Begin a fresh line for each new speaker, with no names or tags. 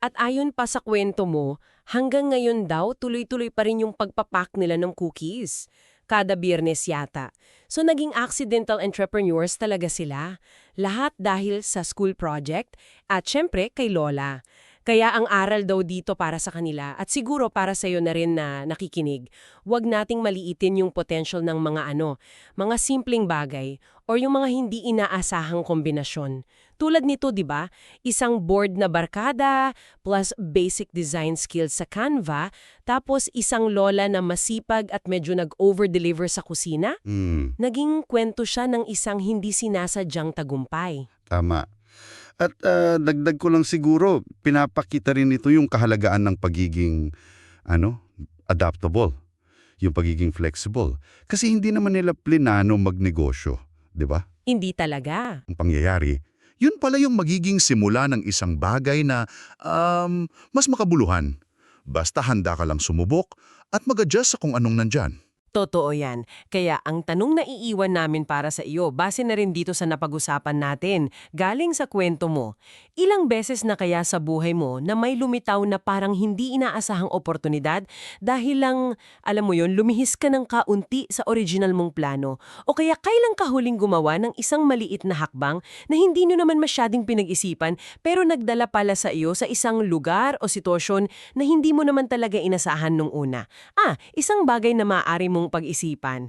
At ayon pa sa kwento mo, hanggang ngayon daw tuloy-tuloy pa rin yung pagpapak nila ng cookies. Kada Biyernes yata. So naging accidental entrepreneurs talaga sila. Lahat dahil sa school project at syempre kay Lola. Kaya ang aral daw dito para sa kanila at siguro para sa iyo na rin na nakikinig, huwag nating maliitin yung potential ng mga simpleng bagay or yung mga hindi inaasahang kombinasyon. Tulad nito, 'di ba? Isang board na barkada plus basic design skills sa Canva, tapos isang lola na masipag at medyo nag-over-deliver sa kusina.
Hmm,
Naging kwento siya ng isang hindi sinasadyang tagumpay.
tama. At dagdag ko lang siguro, pinapakita rin ito yung kahalagaan ng pagiging ano, adaptable, yung pagiging flexible. Kasi hindi naman nila plinano magnegosyo, 'di ba?
Hindi talaga.
Ang pangyayari, yun pala yung magiging simula ng isang bagay na mas makabuluhan. Basta handa ka lang sumubok at mag-adjust sa kung anong nandyan.
Totoo yan. Kaya ang tanong na iiwan namin para sa iyo, base na rin dito sa napag-usapan natin, galing sa kwento mo, ilang beses na kaya sa buhay mo na may lumitaw na parang hindi inaasahang oportunidad dahil lang, alam mo yon, lumihis ka ng kaunti sa original mong plano? O kaya kailan ka huling gumawa ng isang maliit na hakbang na hindi nyo naman masyading pinag-isipan pero nagdala pala sa iyo sa isang lugar o sitwasyon na hindi mo naman talaga inasahan nung una? Isang bagay na maaari mong pag-isipan.